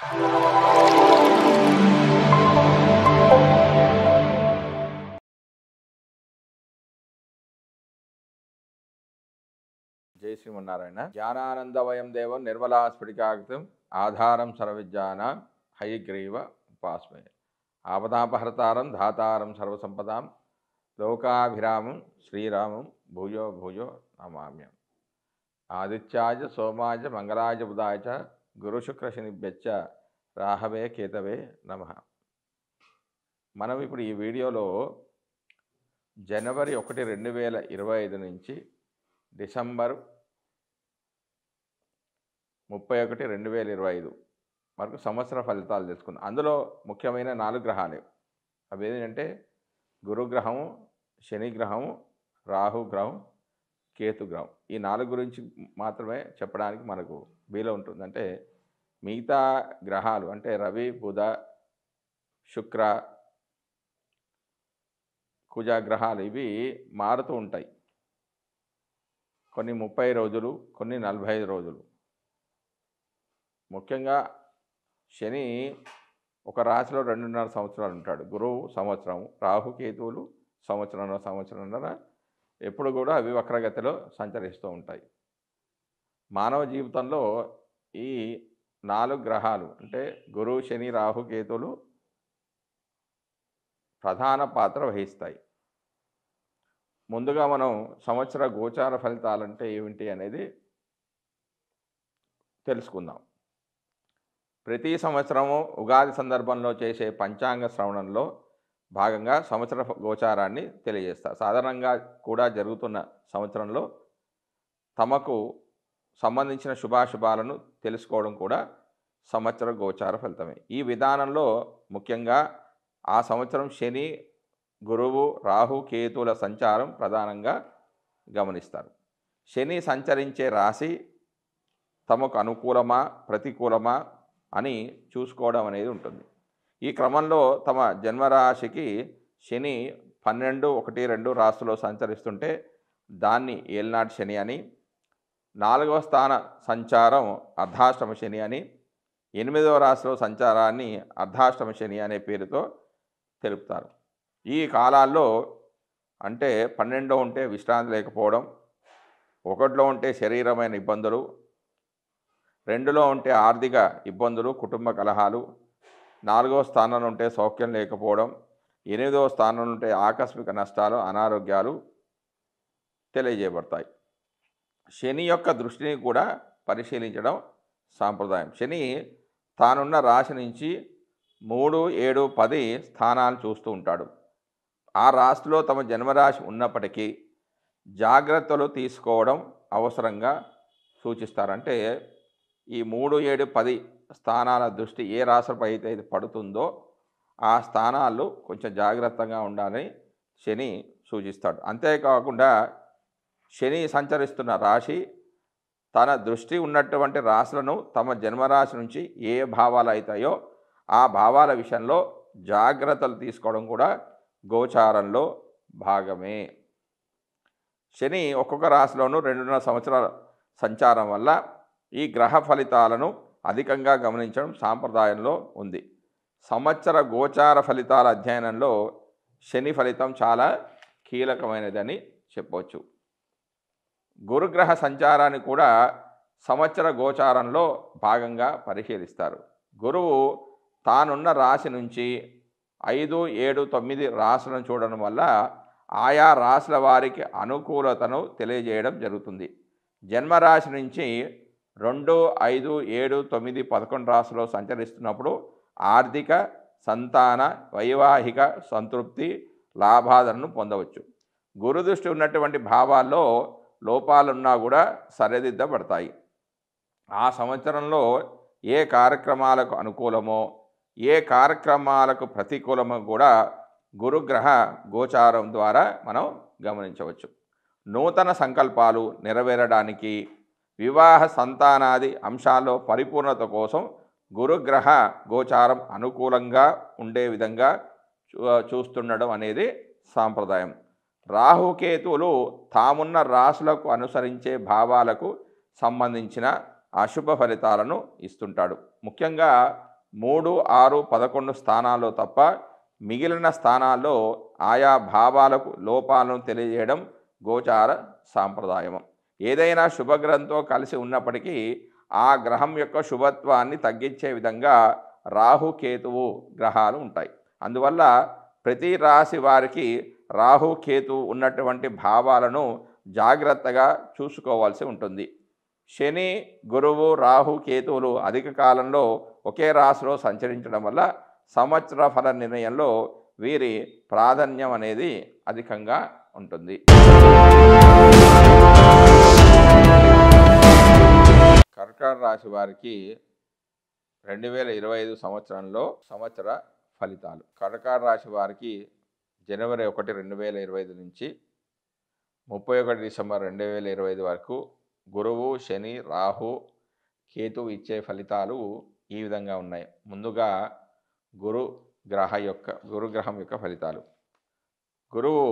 జై శ్రీమన్నారాయణ. జ్ఞానానందవయం దేవం నిర్మలాస్ఫటికాకృతిం ఆధారం సర్వవిద్యానాం హయగ్రీవ ఉపాస్మహే. ఆపదాపహర్తారం ధాతారం సర్వసంపదాం లోకాభిరామం శ్రీరామం భూయో భూయో నమామ్యం. ఆదిత్యాయ సోమాయ మంగళాయ బుధాయ చ గురుశుక్రశనిభ్యశ్చ రాహవే కేతవే నమః. మనం ఇప్పుడు ఈ వీడియోలో జనవరి 1, 2025 నుంచి డిసెంబర్ 31, 2025 వరకు సంవత్సర ఫలితాలు తెలుసుకుందాం. అందులో ముఖ్యమైన 4 గ్రహాలే. అవి ఏంటంటే గురుగ్రహము, శనిగ్రహము, రాహుగ్రహం, కేతుగ్రహం. ఈ 4 గురించి మాత్రమే చెప్పడానికి మనకు వీలు ఉంటుంది. అంటే మిగతా గ్రహాలు అంటే రవి, బుధ, శుక్ర, కుజ గ్రహాలు ఇవి మారుతూ ఉంటాయి. కొన్ని 30 రోజులు, కొన్ని 45 రోజులు. ముఖ్యంగా శని ఒక రాశిలో 2.5 సంవత్సరాలు ఉంటాడు. గురువు సంవత్సరం, రాహుకేతువులు సంవత్సరంన్నర ఎప్పుడు కూడా అవి వక్రగతిలో సంచరిస్తూ ఉంటాయి. మానవ జీవితంలో ఈ 4 గ్రహాలు అంటే గురువు, శని, రాహుకేతువులు ప్రధాన పాత్ర వహిస్తాయి. ముందుగా మనం సంవత్సర గోచార ఫలితాలంటే ఏమిటి అనేది తెలుసుకుందాం. ప్రతి సంవత్సరము ఉగాది సందర్భంలో చేసే పంచాంగ శ్రవణంలో భాగంగా సంవత్సర గోచారాన్ని తెలియజేస్తారు. సాధారణంగా కూడా జరుగుతున్న సంవత్సరంలో తమకు సంబంధించిన శుభాశుభాలను తెలుసుకోవడం కూడా సంవత్సర గోచార ఫలితమే. ఈ విధానంలో ముఖ్యంగా ఆ సంవత్సరం శని, గురువు, రాహు, కేతువుల సంచారం ప్రధానంగా గమనిస్తారు. శని సంచరించే రాశి తమకు అనుకూలమా ప్రతికూలమా అని చూసుకోవడం అనేది ఉంటుంది. ఈ క్రమంలో తమ జన్మరాశికి శని 12, 1, 2 రాశిలో సంచరిస్తుంటే దాన్ని ఏలినాటి శని అని, 4వ స్థాన సంచారం అర్ధాష్టమ శని అని, 8వ రాశిలో సంచారాన్ని అర్ధాష్టమ శని అనే పేరుతో తెలుపుతారు. ఈ కాలాల్లో అంటే 12లో ఉంటే విశ్రాంతి లేకపోవడం, 1లో ఉంటే శరీరమైన ఇబ్బందులు, 2లో ఉంటే ఆర్థిక ఇబ్బందులు, కుటుంబ కలహాలు, 4వ స్థానంలో ఉంటే సౌఖ్యం లేకపోవడం, 8వ స్థానంలో ఉంటే ఆకస్మిక నష్టాలు, అనారోగ్యాలు తెలియజేయబడతాయి. శని యొక్క దృష్టిని కూడా పరిశీలించడం సాంప్రదాయం. శని తానున్న రాశి నుంచి 3, 7, 10 స్థానాలు చూస్తూ ఉంటాడు. ఆ రాశిలో తమ జన్మరాశి ఉన్నప్పటికీ జాగ్రత్తలు తీసుకోవడం అవసరంగా సూచిస్తారు. అంటే ఈ 3, 7, 10 స్థానాల దృష్టి ఏ రాశిపై అయితే పడుతుందో ఆ స్థానాలు కొంచెం జాగ్రత్తగా ఉండాలని శని సూచిస్తాడు. అంతేకాకుండా శని సంచరిస్తున్న రాశి తన దృష్టి ఉన్నటువంటి రాశులను తమ జన్మరాశి నుంచి ఏ భావాలు అవుతాయో ఆ భావాల విషయంలో జాగ్రత్తలు తీసుకోవడం కూడా గోచారంలో భాగమే. శని ఒక్కొక్క రాశిలోనూ 2.5 సంవత్సరాల సంచారం వల్ల ఈ గ్రహ ఫలితాలను అధికంగా గమనించడం సాంప్రదాయంలో ఉంది. సంవత్సర గోచార ఫలితాల అధ్యయనంలో శని ఫలితం చాలా కీలకమైనదని చెప్పవచ్చు. గురుగ్రహ సంచారాన్ని కూడా సంవత్సర గోచారంలో భాగంగా పరిశీలిస్తారు. గురువు తానున్న రాశి నుంచి 5, 7, 9 రాశులను చూడడం వల్ల ఆయా రాశుల వారికి అనుకూలతను తెలియజేయడం జరుగుతుంది. జన్మరాశి నుంచి 2, 5, 7, 9, 11 రాశిలో సంచరిస్తున్నప్పుడు ఆర్థిక, సంతాన, వైవాహిక సంతృప్తి, లాభాలను పొందవచ్చు. గురుదృష్టి ఉన్నటువంటి భావాల్లో లోపాలున్నా కూడా సరిదిద్దబడతాయి. ఆ సంవత్సరంలో ఏ కార్యక్రమాలకు అనుకూలమో ఏ కార్యక్రమాలకు ప్రతికూలమో కూడా గురుగ్రహ గోచారం ద్వారా మనం గమనించవచ్చు. నూతన సంకల్పాలు నెరవేరడానికి, వివాహ సంతానాది అంశాల్లో పరిపూర్ణత కోసం గురుగ్రహ గోచారం అనుకూలంగా ఉండే విధంగా చూస్తుండడం అనేది సాంప్రదాయం. రాహుకేతువులు తామున్న రాశులకు అనుసరించే భావాలకు సంబంధించిన అశుభ ఫలితాలను ఇస్తుంటాడు. ముఖ్యంగా 3, 6, 11 స్థానాల్లో తప్ప మిగిలిన స్థానాల్లో ఆయా భావాలకు లోపాలను తెలియజేయడం గోచార సాంప్రదాయం. ఏదైనా శుభగ్రహంతో కలిసి ఉన్నప్పటికీ ఆ గ్రహం యొక్క శుభత్వాన్ని తగ్గించే విధంగా రాహు కేతువు గ్రహాలు ఉంటాయి. అందువల్ల ప్రతి రాశి వారికి రాహు కేతు ఉన్నటువంటి భావాలను జాగ్రత్తగా చూసుకోవాల్సి ఉంటుంది. శని, గురువు, రాహు, కేతువులు అధిక కాలంలో ఒకే రాశిలో సంచరించడం వల్ల సంవత్సర ఫల నిర్ణయంలో వీరి ప్రాధాన్యం అనేది అధికంగా ఉంటుంది. కర్కాటక రాశి వారికి 2025 సంవత్సరంలో సంవత్సర ఫలితాలు. కర్కాటక రాశి వారికి జనవరి 1, 2025 నుంచి 31 డిసెంబర్ 2025 వరకు గురువు, శని, రాహు, కేతు ఇచ్చే ఫలితాలు ఈ విధంగా ఉన్నాయి. ముందుగా గురుగ్రహం యొక్క ఫలితాలు. గురువు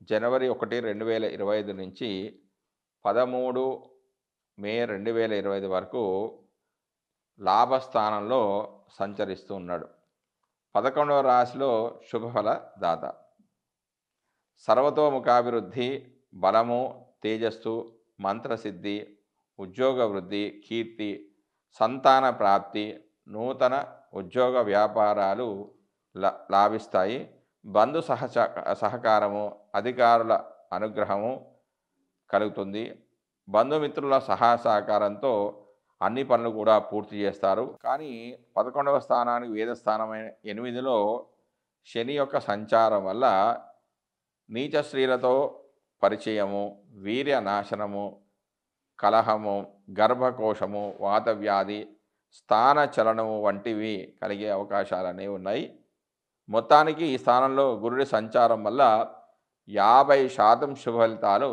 జనవరి 1, 2025 నుంచి 13 మే 2025 వరకు లాభస్థానంలో సంచరిస్తూ ఉన్నాడు. 11వ రాశిలో శుభఫల దాత. సర్వతోముఖాభివృద్ధి, బలము, తేజస్సు, మంత్రసిద్ధి, ఉద్యోగ వృద్ధి, కీర్తి, సంతాన ప్రాప్తి, నూతన ఉద్యోగ వ్యాపారాలు లాభిస్తాయి. బంధు సహకారము, అధికారుల అనుగ్రహము కలుగుతుంది. బంధుమిత్రుల సహకారంతో అన్ని పనులు కూడా పూర్తి చేస్తారు. కానీ 11వ స్థానానికి వేదస్థానమైన 8లో శని యొక్క సంచారం వల్ల నీచ స్త్రీలతో పరిచయము, వీర్య నాశనము, కలహము, గర్భకోశము, వాతవ్యాధి, స్థాన చలనము వంటివి కలిగే అవకాశాలు అనేవి ఉన్నాయి. మొత్తానికి ఈ స్థానంలో గురుడి సంచారం వల్ల 50% శుభ ఫలితాలు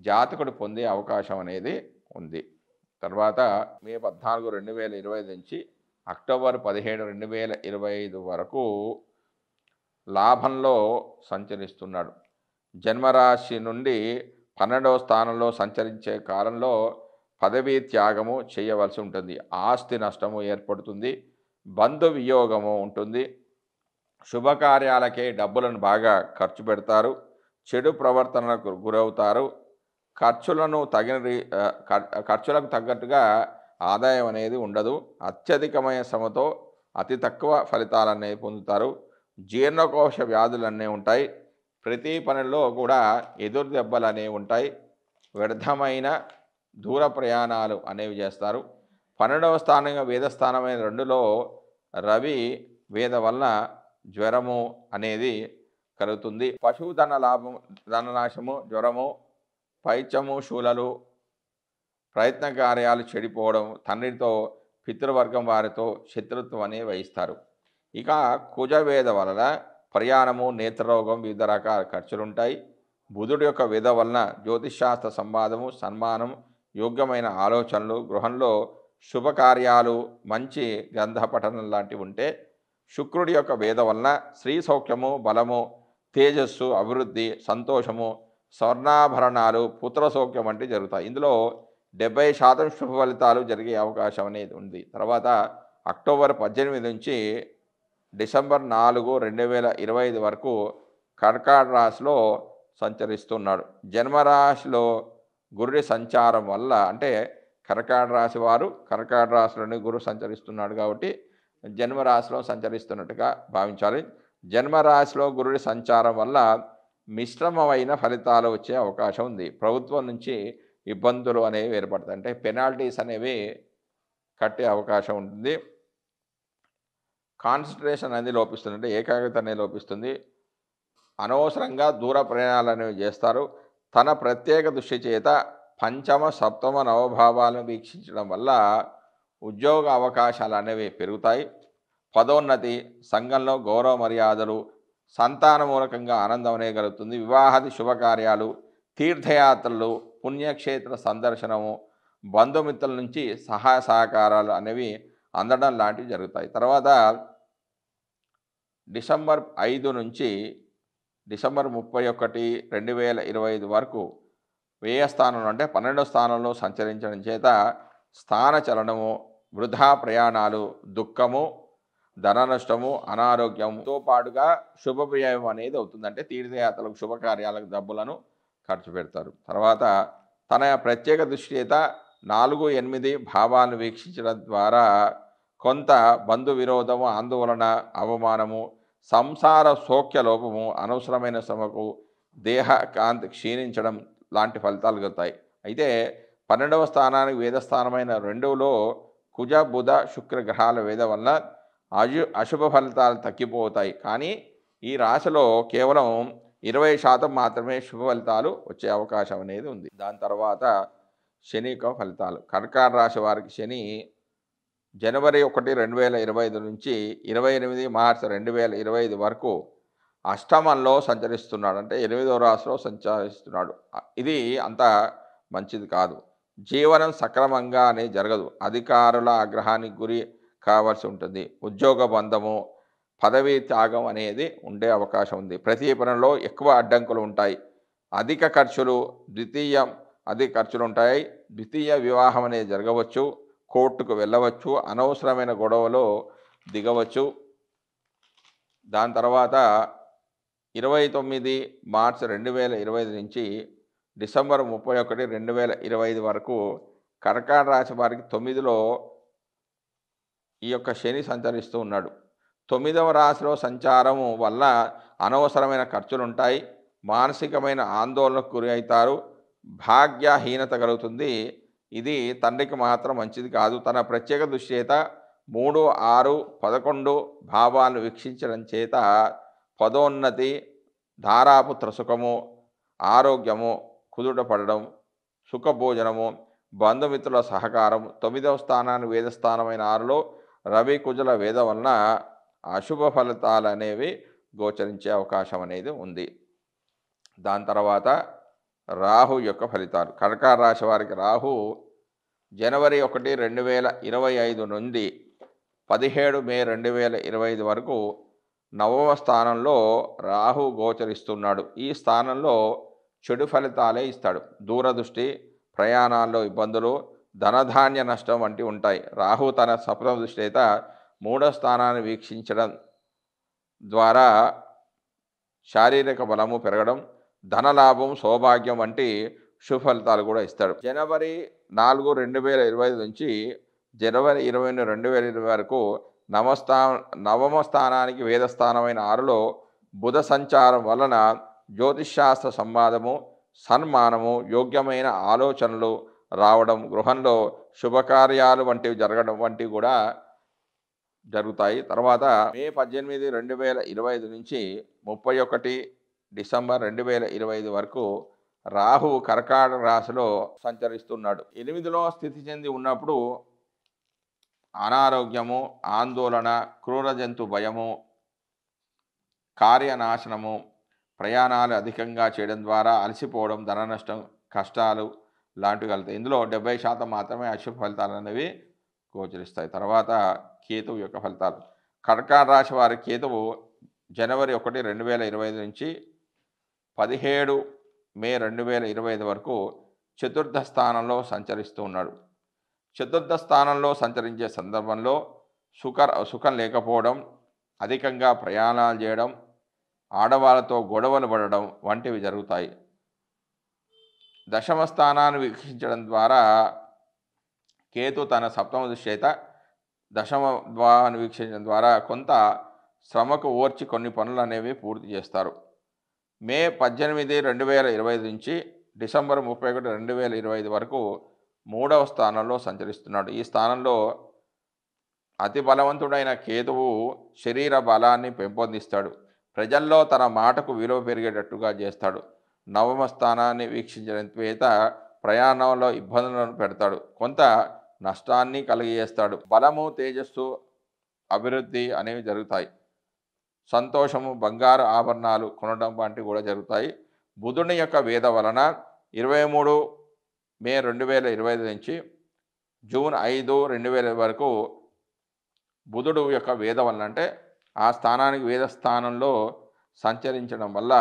జాతకుడు పొందే అవకాశం అనేది ఉంది. తర్వాత మే 14, 2025 నుంచి అక్టోబర్ 17, 2025 వరకు లాభంలో సంచరిస్తున్నాడు. జన్మరాశి నుండి 12వ స్థానంలో సంచరించే కాలంలో పదవీ త్యాగము చేయవలసి ఉంటుంది. ఆస్తి నష్టము ఏర్పడుతుంది. బంధు వియోగము ఉంటుంది. శుభకార్యాలకే డబ్బులను బాగా ఖర్చు పెడతారు. చెడు ప్రవర్తనలకు గురవుతారు. ఖర్చులకు తగ్గట్టుగా ఆదాయం అనేది ఉండదు. అత్యధికమైన శ్రమతో అతి తక్కువ ఫలితాలనే పొందుతారు. జీర్ణకోశ వ్యాధులన్నీ ఉంటాయి. ప్రతి పనిలో కూడా ఎదురు దెబ్బలు అనేవి ఉంటాయి. వ్యర్థమైన దూర ప్రయాణాలు అనేవి చేస్తారు. 12వ స్థానంగా వేదస్థానమైన 2లో రవి వేద వలన జ్వరము అనేది కలుగుతుంది. పశువు ధననాశము, జ్వరము, పైత్యము, శూలలు, ప్రయత్న కార్యాలు చెడిపోవడం, తండ్రితో పితృవర్గం వారితో శత్రుత్వం అనేవి వహిస్తారు. ఇక కుజవేద వలన ప్రయాణము, నేత్రరోగం, వివిధ రకాల ఖర్చులుంటాయి. బుధుడి యొక్క వేద వలన జ్యోతిషాస్త్ర సంవాదము, సన్మానం, యోగ్యమైన ఆలోచనలు, గృహంలో శుభకార్యాలు, మంచి గ్రంథ పఠనం లాంటివి ఉంటే, శుక్రుడి యొక్క వేద వలన స్త్రీ సౌఖ్యము, బలము, తేజస్సు, అభివృద్ధి, సంతోషము, స్వర్ణాభరణాలు, పుత్ర సౌఖ్యం వంటివి జరుగుతాయి. ఇందులో 70% శుభ ఫలితాలు జరిగే అవకాశం అనేది ఉంది. తర్వాత అక్టోబర్ 18 నుంచి డిసెంబర్ 4, 2025 వరకు కర్కాటక రాశిలో సంచరిస్తున్నాడు. జన్మరాశిలో గురుడి సంచారం వల్ల, అంటే కర్కాటక రాశి వారు కర్కాటక రాశిలోని గురు సంచరిస్తున్నాడు కాబట్టి జన్మరాశిలో సంచరిస్తున్నట్టుగా భావించాలి. జన్మరాశిలో గురుడి సంచారం వల్ల మిశ్రమమైన ఫలితాలు వచ్చే అవకాశం ఉంది. ప్రభుత్వం నుంచి ఇబ్బందులు అనేవి ఏర్పడతాయి. అంటే పెనాల్టీస్ అనేవి కట్టే అవకాశం ఉంటుంది. కాన్సన్ట్రేషన్ అనేది లోపిస్తుంది. అంటే ఏకాగ్రత అనేది లోపిస్తుంది. అనవసరంగా దూర ప్రయాణాలు అనేవి చేస్తారు. తన ప్రత్యేక దృష్టి చేత పంచమ, సప్తమ, నవభావాలను వీక్షించడం వల్ల ఉద్యోగ అవకాశాలు అనేవి పెరుగుతాయి. పదోన్నతి, సంఘంలో గౌరవ మర్యాదలు, సంతాన మూలకంగా ఆనందం అనేది కలుగుతుంది. వివాహాది శుభకార్యాలు, తీర్థయాత్రలు, పుణ్యక్షేత్ర సందర్శనము, బంధుమిత్రుల నుంచి సహాయ సహకారాలు అనేవి అందడం లాంటివి జరుగుతాయి. తర్వాత డిసెంబర్ 5 నుంచి డిసెంబర్ 31, 2025 వరకు వ్యయ స్థానంలో, అంటే 12వ స్థానంలో సంచరించడం చేత స్థాన చలనము, వృధా ప్రయాణాలు, దుఃఖము, ధన నష్టము, అనారోగ్యంతో పాటుగా శుభవ్యయం అనేది అవుతుంది. అంటే తీర్థయాత్రలకు, శుభకార్యాలకు డబ్బులను ఖర్చు పెడతారు. తర్వాత తన ప్రత్యేక దృష్టి చేత 4, 8 భావాలను వీక్షించడం ద్వారా కొంత బంధు విరోధము, ఆందోళన, అవమానము, సంసార సౌఖ్య లోపము, అనవసరమైన శ్రమకు, దేహ కాంతి క్షీణించడం లాంటి ఫలితాలు కలుగుతాయి. అయితే 12వ స్థానానికి వేదస్థానమైన 2లో కుజ, బుధ, శుక్ర గ్రహాల వేద వల్ల అశుభ ఫలితాలు తగ్గిపోతాయి. కానీ ఈ రాశిలో కేవలం 20% మాత్రమే శుభ ఫలితాలు వచ్చే అవకాశం అనేది ఉంది. దాని తర్వాత శని యొక్క ఫలితాలు. కర్కాటక రాశి వారికి శని జనవరి 1, 2025 నుంచి 28 మార్చి 2025 వరకు అష్టమంలో సంచరిస్తున్నాడు. అంటే 8వ రాశిలో సంచరిస్తున్నాడు. ఇది అంత మంచిది కాదు. జీవనం సక్రమంగా అనేది జరగదు. అధికారుల ఆగ్రహానికి గురి కావాల్సి ఉంటుంది. ఉద్యోగ బంధము, పదవీ త్యాగం అనేది ఉండే అవకాశం ఉంది. ప్రతి పనిలో ఎక్కువ అడ్డంకులు ఉంటాయి. అధిక ఖర్చులు ఉంటాయి. ద్వితీయ వివాహం అనేది జరగవచ్చు. కోర్టుకు వెళ్ళవచ్చు. అనవసరమైన గొడవలో దిగవచ్చు. దాని తర్వాత 29 మార్చి 2025 నుంచి డిసెంబర్ 31, 2025 వరకు కర్కాటక రాశి వారికి 9లో ఈ యొక్క శని సంచరిస్తూ ఉన్నాడు. 9వ రాశిలో సంచారము వల్ల అనవసరమైన ఖర్చులు ఉంటాయి. మానసికమైన ఆందోళనకు గురి అవుతారు. భాగ్యహీనత కలుగుతుంది. ఇది తండ్రికి మాత్రం మంచిది కాదు. తన ప్రత్యేక దృష్టి చేత 3, 6, 11 భావాలను వీక్షించడం చేత పదోన్నతి, ధారాపుత్ర సుఖము, ఆరోగ్యము కుదుట పడడం, సుఖభోజనము, బంధుమిత్రుల సహకారం. 9వ స్థానాన్ని వేదస్థానమైన 6లో రవి, కుజుల వేద వలన అశుభ ఫలితాలు అనేవి గోచరించే అవకాశం అనేది ఉంది. దాని తర్వాత రాహు యొక్క ఫలితాలు. కర్కాటక రాశి వారికి రాహు జనవరి 1, 2025 నుండి 17 మే 2025 వరకు 9వ స్థానంలో రాహు గోచరిస్తున్నాడు. ఈ స్థానంలో చెడు ఫలితాలే ఇస్తాడు. దూరదృష్టి, ప్రయాణాల్లో ఇబ్బందులు, ధనధాన్య నష్టం వంటివి ఉంటాయి. రాహు తన సప్తమ దృష్టి చేత 3వ స్థానాన్ని వీక్షించడం ద్వారా శారీరక బలము పెరగడం, ధనలాభం, సౌభాగ్యం వంటి శుభ ఫలితాలు కూడా ఇస్తాడు. జనవరి 4, 2025 నుంచి జనవరి 20, 2020 వరకు నవమ స్థానానికి వేదస్థానమైన 6లో బుధ సంచారం వలన జ్యోతిష్శాస్త్ర సంవాదము, సన్మానము, యోగ్యమైన ఆలోచనలు రావడం, గృహంలో శుభకార్యాలు వంటివి జరగడం వంటివి కూడా జరుగుతాయి. తర్వాత మే 18, 2025 నుంచి 31 డిసెంబర్ 2025 వరకు రాహు కర్కాటక రాశిలో సంచరిస్తున్నాడు. 8లో స్థితి చెంది ఉన్నప్పుడు అనారోగ్యము, ఆందోళన, క్రూర జంతు భయము, కార్యనాశనము, ప్రయాణాలు అధికంగా చేయడం ద్వారా అలసిపోవడం, ధన నష్టం, కష్టాలు లాంటివి కలుగుతాయి. ఇందులో 70% మాత్రమే అశుభ ఫలితాలు అనేవి గోచరిస్తాయి. తర్వాత కేతువు యొక్క ఫలితాలు. కర్కాటక రాశి వారి కేతువు జనవరి 1, 2025 నుంచి 17 మే 2025 వరకు చతుర్థ స్థానంలో సంచరిస్తూ ఉన్నాడు. చతుర్థ స్థానంలో సంచరించే సందర్భంలో సుఖం లేకపోవడం, అధికంగా ప్రయాణాలు చేయడం, ఆడవాళ్ళతో గొడవలు పడడం వంటివి జరుగుతాయి. దశమ స్థానాన్ని వీక్షించడం ద్వారా కేతు తన సప్తమ దృష్టి చేత దశమ భావాన్ని వీక్షించడం ద్వారా కొంత శ్రమకు ఓర్చి కొన్ని పనులు అనేవి పూర్తి చేస్తారు. మే 18, 2025 నుంచి డిసెంబర్ 31, 2025 వరకు 3వ స్థానంలో సంచరిస్తున్నాడు. ఈ స్థానంలో అతి బలవంతుడైన కేతువు శరీర బలాన్ని పెంపొందిస్తాడు. ప్రజల్లో తన మాటకు విలువ పెరిగేటట్టుగా చేస్తాడు. 9వ స్థానాన్ని వీక్షించడం చేత ప్రయాణంలో ఇబ్బందులను పెడతాడు. కొంత నష్టాన్ని కలిగజేస్తాడు. బలము, తేజస్సు, అభివృద్ధి అనేవి జరుగుతాయి. సంతోషము, బంగారు ఆభరణాలు కొనడం వంటివి కూడా జరుగుతాయి. బుధుని యొక్క వేద వలన 23 మే 2025 నుంచి జూన్ 5, 2000 వరకు బుధుడు యొక్క వేద వలన అంటే ఆ స్థానానికి వేద స్థానంలో సంచరించడం వల్ల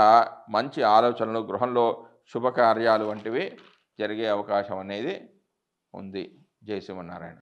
మంచి ఆలోచనలు, గృహంలో శుభకార్యాలు వంటివి జరిగే అవకాశం అనేది ఉంది. జై శ్రీమన్నారాయణ.